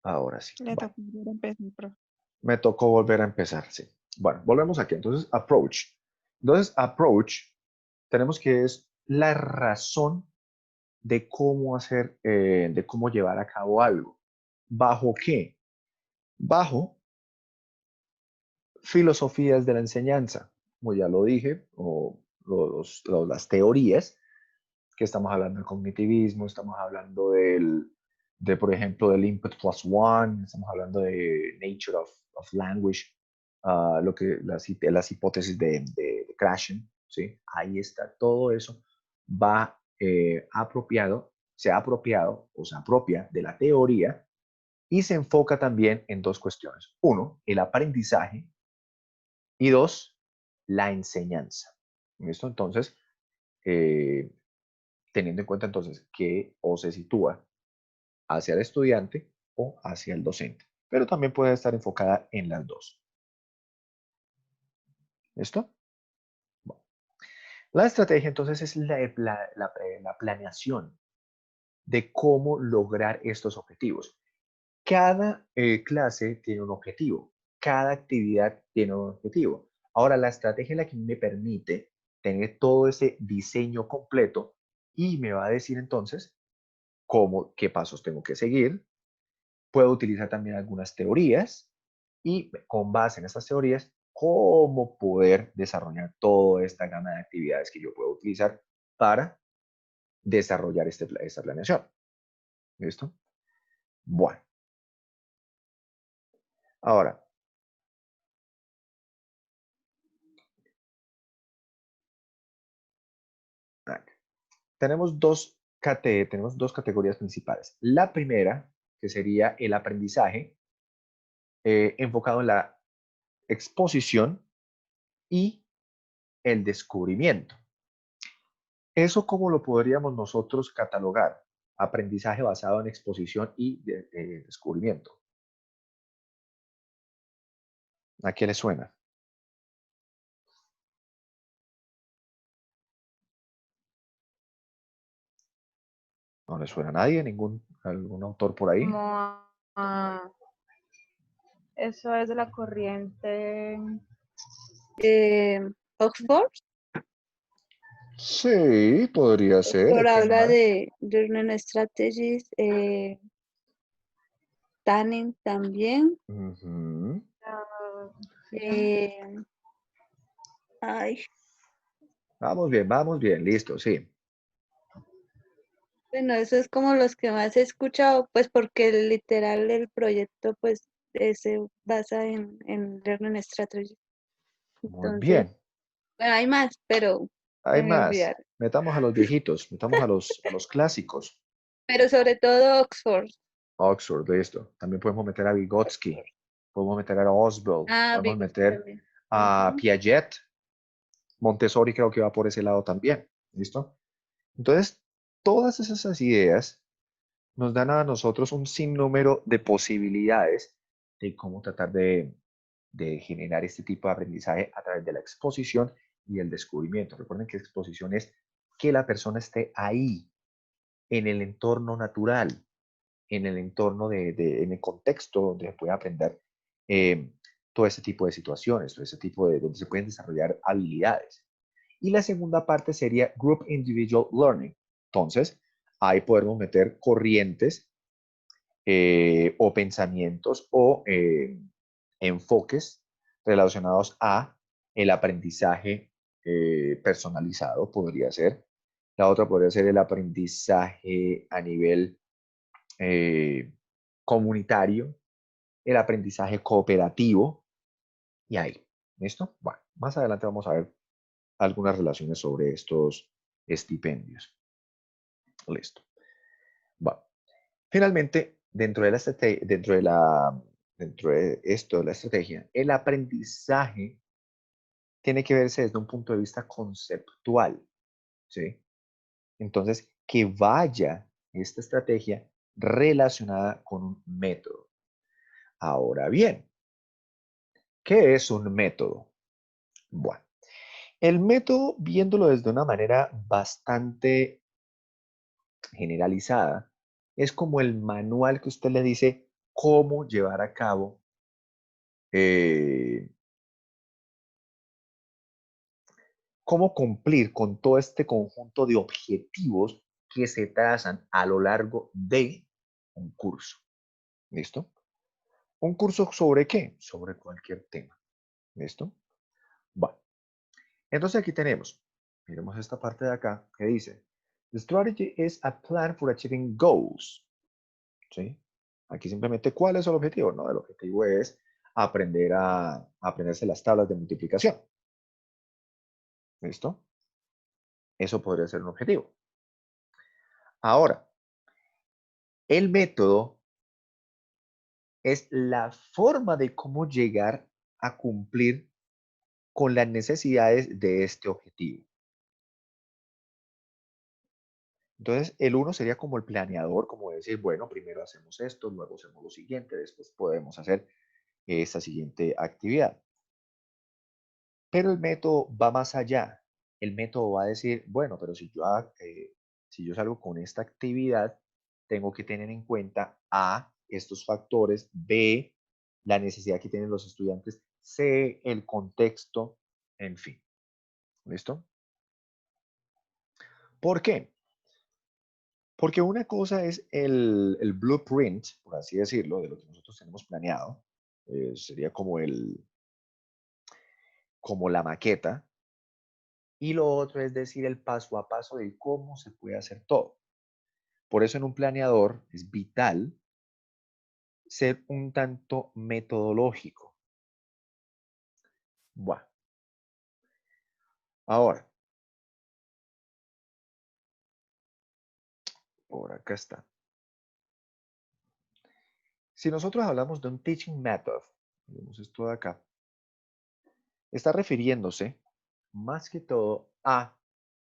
Ahora sí. Le Bueno, tocó volver a empezar, profe. me tocó volver a empezar, sí. Bueno, volvemos aquí. Entonces, approach. Entonces, approach, tenemos que es la razón de cómo hacer, de cómo llevar a cabo algo. ¿Bajo qué? Bajo filosofías de la enseñanza, como ya lo dije, o las teorías, que estamos hablando del cognitivismo, estamos hablando por ejemplo, del input plus one, estamos hablando de nature of language, las hipótesis de Krashen, ¿sí? Ahí está, todo eso va se ha apropiado o se apropia de la teoría y se enfoca también en dos cuestiones. Uno, el aprendizaje y dos, la enseñanza. ¿Listo? Entonces, eh, teniendo en cuenta entonces que o se sitúa hacia el estudiante o hacia el docente, pero también puede estar enfocada en las dos. ¿Listo? Bueno. La estrategia entonces es la planeación de cómo lograr estos objetivos. Cada clase tiene un objetivo, cada actividad tiene un objetivo. Ahora, la estrategia es la que me permite tener todo ese diseño completo y me va a decir entonces qué pasos tengo que seguir. Puedo utilizar también algunas teorías y con base en estas teorías, cómo poder desarrollar toda esta gama de actividades que yo puedo utilizar para desarrollar esta planeación. ¿Listo? Bueno, ahora, tenemos dos categorías principales. La primera, que sería el aprendizaje, enfocado en la exposición y el descubrimiento. ¿Eso cómo lo podríamos nosotros catalogar? Aprendizaje basado en exposición y descubrimiento. ¿A qué le suena? ¿No le suena a nadie? ¿Algún autor por ahí? Como eso es de la corriente Oxford. Sí, podría ser. Oxford ¿Quién habla más? de Learning Strategies, Tanning también. Ujú. eh, ay, Vamos bien, listo, sí. bueno, eso es como los que más he escuchado, pues porque literal el proyecto pues se basa en Learning Strategies. Muy Entonces, bien. bueno, hay más, pero Hay se me más. olvidaron. Metamos a los viejitos, metamos a los clásicos. Pero sobre todo Oxford. Oxford, listo. También podemos meter a Vygotsky, podemos meter a Oswald, Ah, podemos Vygotsky meter también. a Ujú. Piaget, Montessori creo que va por ese lado también. ¿Listo? Entonces, todas esas ideas nos dan a nosotros un sinnúmero de posibilidades de cómo tratar de generar este tipo de aprendizaje a través de la exposición y el descubrimiento. Recuerden que exposición es que la persona esté ahí, en el entorno natural, en el entorno en el contexto donde se puede aprender eh, todo ese tipo de situaciones, todo ese tipo de, donde se pueden desarrollar habilidades. Y la segunda parte sería Group Individual Learning. Entonces, ahí podemos meter corrientes o pensamientos o enfoques relacionados a el aprendizaje personalizado, podría ser. La otra podría ser el aprendizaje a nivel eh, comunitario, el aprendizaje cooperativo y ahí. ¿Listo? Bueno, más adelante vamos a ver algunas relaciones sobre estos estipendios. Listo. Bueno, finalmente, dentro de esto de la estrategia, el aprendizaje tiene que verse desde un punto de vista conceptual, ¿sí? Entonces, que vaya esta estrategia relacionada con un método. Ahora bien, ¿qué es un método? Bueno, el método, viéndolo desde una manera bastante generalizada, es como el manual que usted le dice, cómo llevar a cabo cómo cumplir con todo este conjunto de objetivos que se trazan a lo largo de un curso. ¿Listo? ¿Un curso sobre qué? Sobre cualquier tema. ¿Listo? Bueno, entonces aquí tenemos, miremos esta parte de acá que dice, The strategy is a plan for achieving goals. ¿Sí? Aquí simplemente, ¿cuál es el objetivo? No, el objetivo es aprender a aprenderse las tablas de multiplicación. ¿Listo? Eso podría ser un objetivo. Ahora, el método es la forma de cómo llegar a cumplir con las necesidades de este objetivo. Entonces, el uno sería como el planeador, como decir, bueno, primero hacemos esto, luego hacemos lo siguiente, después podemos hacer esta siguiente actividad. Pero el método va más allá. El método va a decir, bueno, pero si yo salgo con esta actividad, tengo que tener en cuenta A, estos factores, B, la necesidad que tienen los estudiantes, C, el contexto, en fin. ¿Listo? ¿Por qué? Porque una cosa es el blueprint, por así decirlo, de lo que nosotros tenemos planeado. Sería como la maqueta. Y lo otro es decir el paso a paso de cómo se puede hacer todo. Por eso en un planeador es vital ser un tanto metodológico. Bueno, ahora, por acá está. Si nosotros hablamos de un teaching method, vemos esto de acá, está refiriéndose más que todo a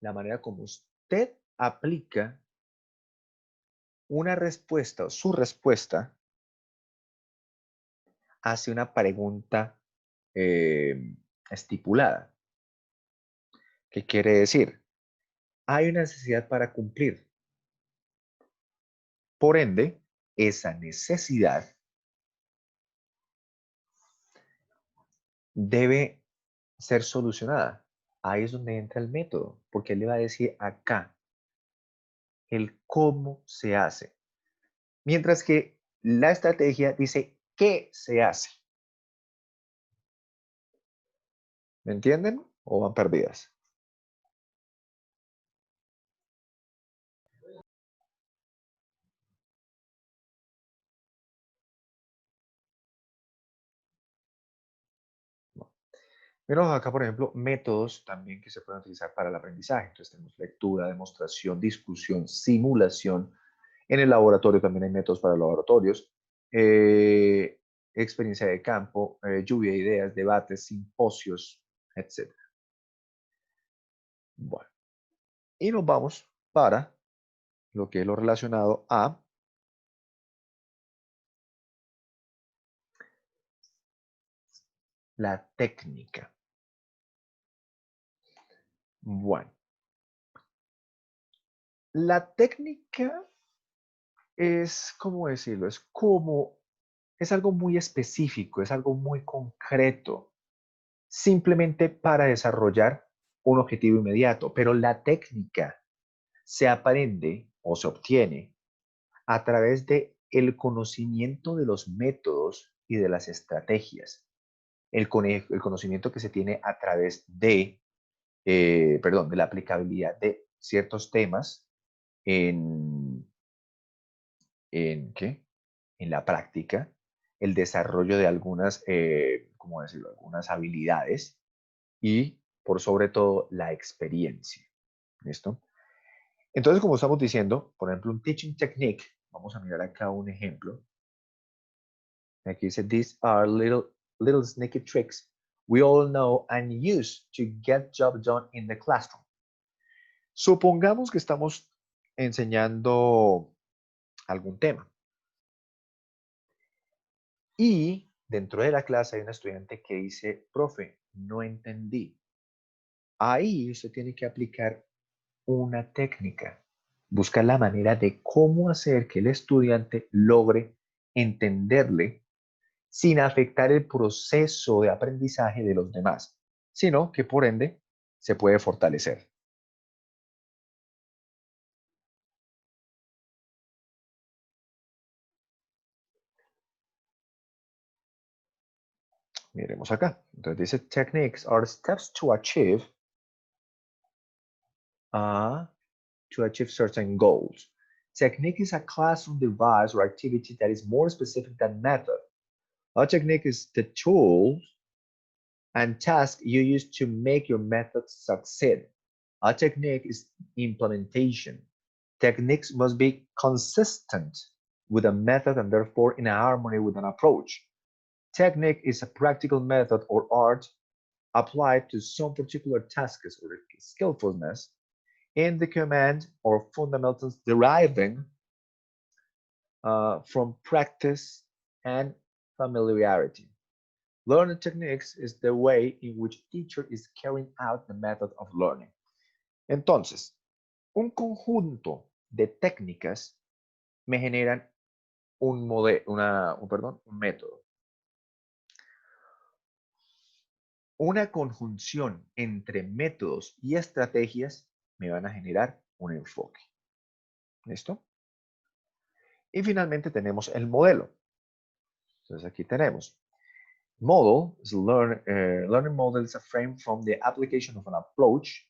la manera como usted aplica una respuesta o su respuesta hacia una pregunta estipulada. ¿Qué quiere decir? Hay una necesidad para cumplir. Por ende, esa necesidad debe ser solucionada. Ahí es donde entra el método, porque él le va a decir acá el cómo se hace. Mientras que la estrategia dice qué se hace. ¿Me entienden? ¿O van perdidas? Pero acá, por ejemplo, métodos también que se pueden utilizar para el aprendizaje. Entonces tenemos lectura, demostración, discusión, simulación. En el laboratorio también hay métodos para laboratorios. Eh, experiencia de campo, lluvia de ideas, debates, simposios, etc. Bueno, y nos vamos para lo que es lo relacionado a la técnica. Bueno, la técnica es, ¿cómo decirlo? Es algo muy específico, es algo muy concreto, simplemente para desarrollar un objetivo inmediato. Pero la técnica se aprende o se obtiene a través de el conocimiento de los métodos y de las estrategias. El conocimiento que se tiene a través de la aplicabilidad de ciertos temas en, ¿qué? En la práctica, el desarrollo de algunas, ¿cómo decirlo? Algunas habilidades y, por sobre todo, la experiencia. ¿Listo? Entonces, como estamos diciendo, por ejemplo, un teaching technique, vamos a mirar acá un ejemplo. Aquí dice, these are little sneaky tricks we all know and use to get job done in the classroom. Supongamos que estamos enseñando algún tema y dentro de la clase hay un estudiante que dice, profe, no entendí. Ahí usted tiene que aplicar una técnica, buscar la manera de cómo hacer que el estudiante logre entenderle sin afectar el proceso de aprendizaje de los demás, sino que por ende se puede fortalecer. Miremos acá. Entonces dice, techniques are steps to achieve certain goals. Technique is a classroom device or activity that is more specific than method. A technique is the tools and task you use to make your method succeed. A technique is implementation. Techniques must be consistent with a method and therefore in harmony with an approach. Technique is a practical method or art applied to some particular tasks or skillfulness in the command or fundamentals deriving from practice and familiarity. Learning techniques is the way in which teacher is carrying out the method of learning. Entonces, un conjunto de técnicas me generan un método. Una conjunción entre métodos y estrategias me van a generar un enfoque. ¿Listo? Y finalmente tenemos el modelo. Entonces aquí tenemos model is learning model is a frame from the application of an approach,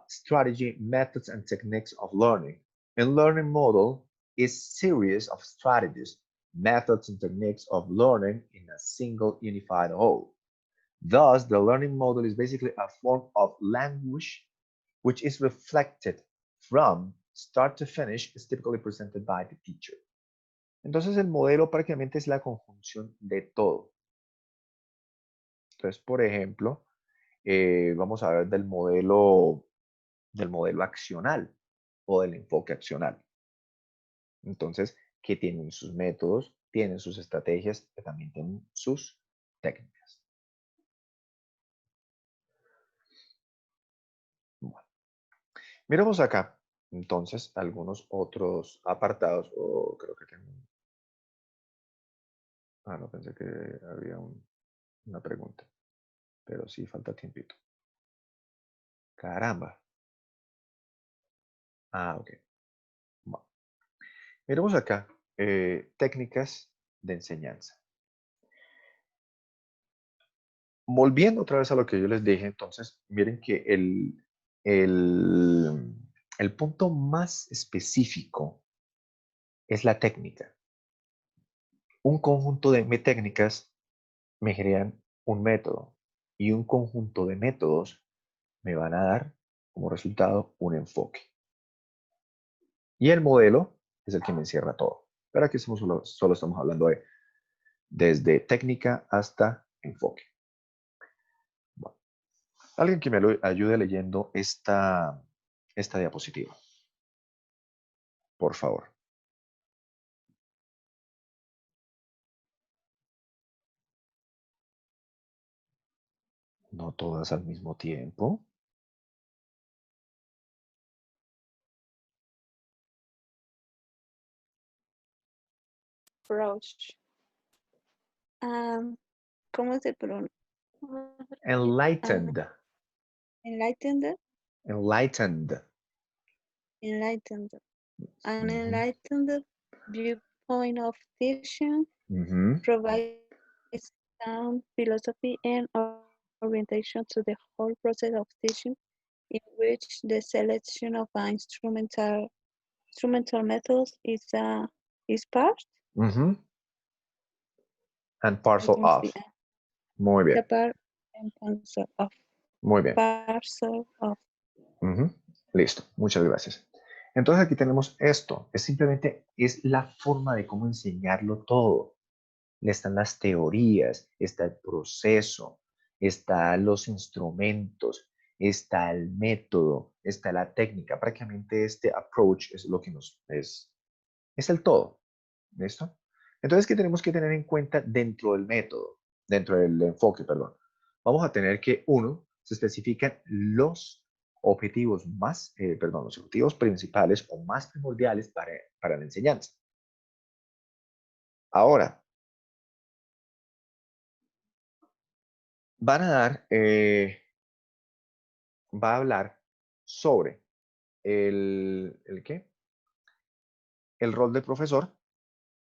strategy, methods, and techniques of learning. A learning model is series of strategies, methods, and techniques of learning in a single unified whole. Thus, the learning model is basically a form of language which is reflected from start to finish, is typically presented by the teacher. Entonces, el modelo prácticamente es la conjunción de todo. Entonces, por ejemplo, vamos a ver del modelo accional o del enfoque accional. Entonces, que tienen sus métodos, tienen sus estrategias, que también tienen sus técnicas. Bueno, miremos acá, entonces, algunos otros apartados, o creo que tengo. No, pensé que había una pregunta, pero sí falta tiempito. Caramba. Ok. Bueno. Miremos acá, técnicas de enseñanza. Volviendo otra vez a lo que yo les dije, entonces, miren que el punto más específico es la técnica. Un conjunto de técnicas me generan un método y un conjunto de métodos me van a dar como resultado un enfoque. Y el modelo es el que me encierra todo. Pero aquí solo estamos hablando de desde técnica hasta enfoque. Bueno, alguien que me ayude leyendo esta diapositiva. Por favor. No todas al mismo tiempo. Approach. ¿Cómo se pronuncia? Enlightened. Enlightened. Enlightened. Enlightened. An enlightened viewpoint of teaching provides sound philosophy and orientation to the whole process of teaching, in which the selection of instrumental methods is part. And parcel of. Muy bien. Part and parcel of. Muy bien. Parcel of. Listo. Muchas gracias. Entonces aquí tenemos esto. Simplemente es la forma de cómo enseñarlo todo. Están las teorías, está el proceso, están los instrumentos, está el método, está la técnica. Prácticamente este approach es lo que es el todo. ¿Listo? Entonces, ¿qué tenemos que tener en cuenta dentro del método? Dentro del enfoque, perdón. Vamos a tener que, uno, se especifican los objetivos los objetivos principales o más primordiales para la enseñanza. Ahora, van a dar, va a hablar sobre ¿el qué? El rol del profesor,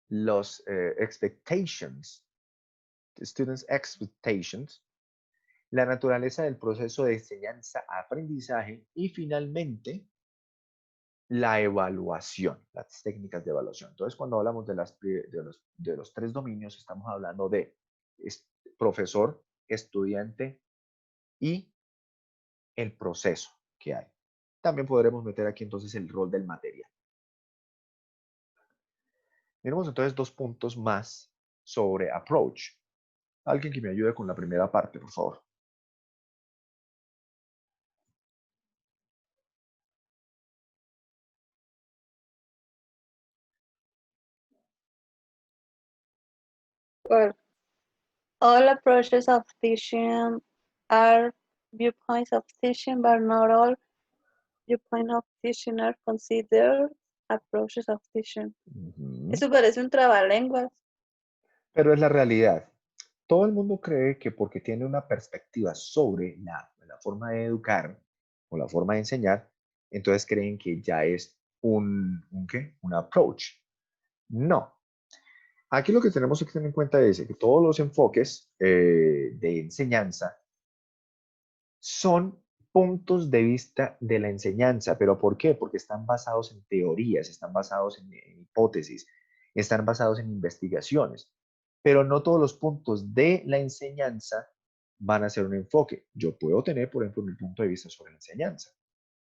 los expectations, students' expectations, la naturaleza del proceso de enseñanza-aprendizaje y finalmente la evaluación, las técnicas de evaluación. Entonces, cuando hablamos de los tres dominios, estamos hablando de profesor, estudiante y el proceso que hay. También podremos meter aquí entonces el rol del material. Miremos entonces 2 puntos más sobre approach. Alguien que me ayude con la primera parte, por favor. Well, all approaches of teaching are viewpoints of teaching, but not all viewpoints of teaching are considered approaches of teaching. Eso parece un trabalenguas. Pero es la realidad. Todo el mundo cree que porque tiene una perspectiva sobre la forma de educar o la forma de enseñar, entonces creen que ya es ¿qué? Un approach. No. Aquí lo que tenemos que tener en cuenta es que todos los enfoques de enseñanza son puntos de vista de la enseñanza. ¿Pero por qué? Porque están basados en teorías, están basados en hipótesis, están basados en investigaciones. Pero no todos los puntos de la enseñanza van a ser un enfoque. Yo puedo tener, por ejemplo, mi punto de vista sobre la enseñanza,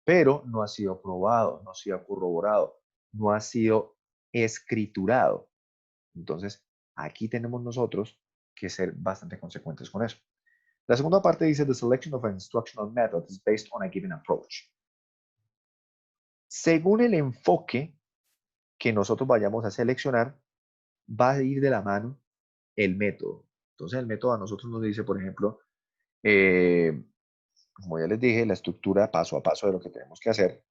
pero no ha sido probado, no ha sido corroborado, no ha sido escriturado. Entonces, aquí tenemos nosotros que ser bastante consecuentes con eso. La segunda parte dice, the selection of an instructional method is based on a given approach. Según el enfoque que nosotros vayamos a seleccionar, va a ir de la mano el método. Entonces, el método a nosotros nos dice, por ejemplo, como ya les dije, la estructura paso a paso de lo que tenemos que hacer,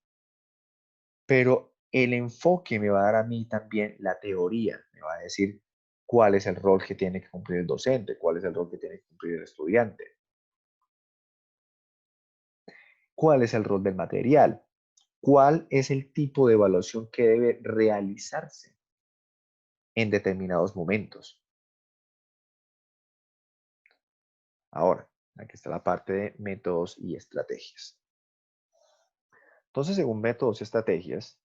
pero el enfoque me va a dar a mí también la teoría, me va a decir cuál es el rol que tiene que cumplir el docente, cuál es el rol que tiene que cumplir el estudiante, cuál es el rol del material, cuál es el tipo de evaluación que debe realizarse en determinados momentos. Ahora, aquí está la parte de métodos y estrategias. Entonces, según métodos y estrategias,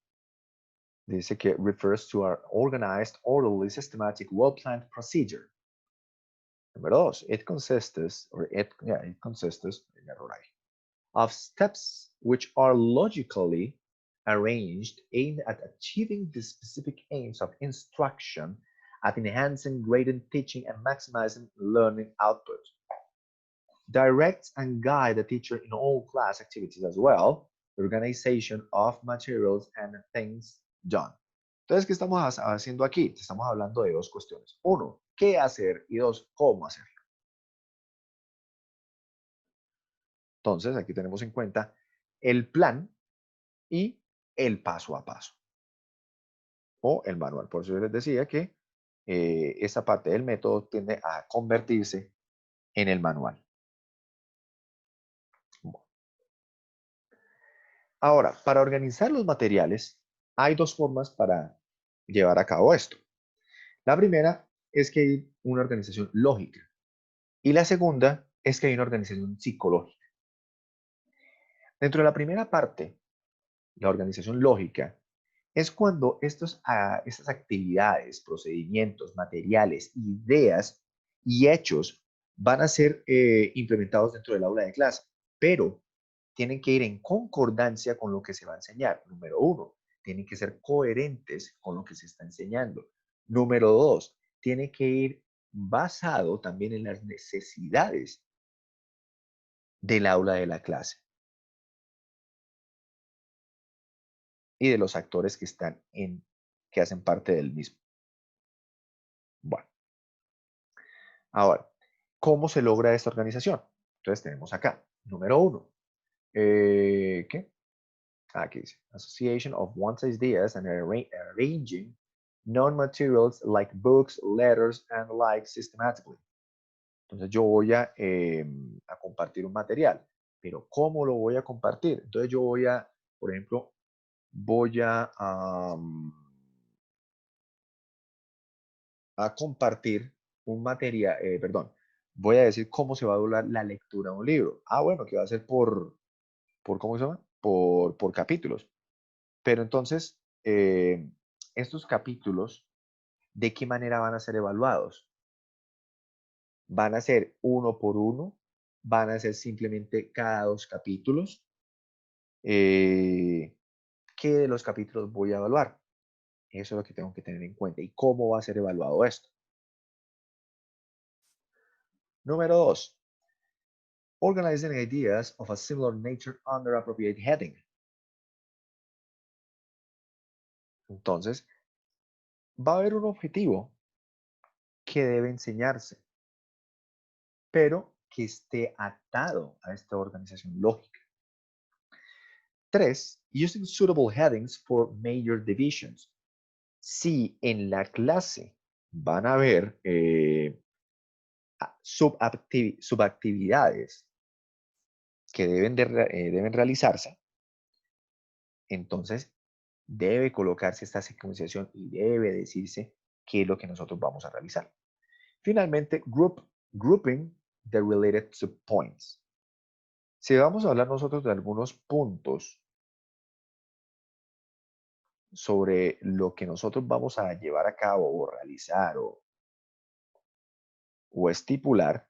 dice que refers to our organized, orderly, systematic, well-planned procedure. Número dos, it consists of steps which are logically arranged aimed at achieving the specific aims of instruction, at enhancing grading, teaching, and maximizing learning output. Directs and guide the teacher in all class activities as well, the organization of materials and things done. Entonces, ¿qué estamos haciendo aquí? Estamos hablando de dos cuestiones. Uno, ¿qué hacer? Y dos, ¿cómo hacerlo? Entonces, aquí tenemos en cuenta el plan y el paso a paso. O el manual. Por eso yo les decía que esta parte del método tiende a convertirse en el manual. Bueno. Ahora, para organizar los materiales, hay dos formas para llevar a cabo esto. La primera es que hay una organización lógica y la segunda es que hay una organización psicológica. Dentro de la primera parte, la organización lógica, es cuando estas actividades, procedimientos, materiales, ideas y hechos van a ser implementados dentro del aula de clase, pero tienen que ir en concordancia con lo que se va a enseñar. Número uno, tienen que ser coherentes con lo que se está enseñando. Número dos, tiene que ir basado también en las necesidades del aula de la clase y de los actores que que hacen parte del mismo. Bueno, ahora, ¿cómo se logra esta organización? Entonces tenemos acá, número uno, ¿qué? Aquí dice, Association of one's ideas and arranging non-materials like books, letters, and like systematically. Entonces yo voy a compartir un material, pero ¿cómo lo voy a compartir? Entonces yo voy a, por ejemplo, voy a compartir un material, perdón, voy a decir cómo se va a doblar la lectura de un libro. Ah, bueno, que va a ser ¿cómo se llama? Por capítulos. Pero entonces, estos capítulos, ¿de qué manera van a ser evaluados? ¿Van a ser uno por uno? ¿Van a ser simplemente cada 2 capítulos? ¿Qué de los capítulos voy a evaluar? Eso es lo que tengo que tener en cuenta. ¿Y cómo va a ser evaluado esto? Número 2. Organizing ideas of a similar nature under appropriate heading. Entonces, va a haber un objetivo que debe enseñarse, pero que esté atado a esta organización lógica. 3. Using suitable headings for major divisions. Si en la clase van a haber subactividades que deben realizarse, entonces debe colocarse esta secuenciación y debe decirse qué es lo que nosotros vamos a realizar. Finalmente, grouping the related subpoints. Si vamos a hablar nosotros de algunos puntos sobre lo que nosotros vamos a llevar a cabo o realizar o estipular,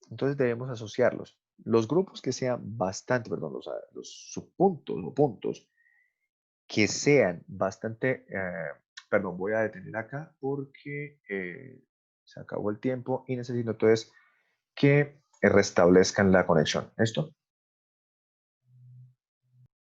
entonces debemos asociarlos. Los grupos que sean bastante, perdón, los subpuntos o puntos que sean bastante, perdón, voy a detener acá porque se acabó el tiempo y necesito entonces que restablezcan la conexión. ¿Listo?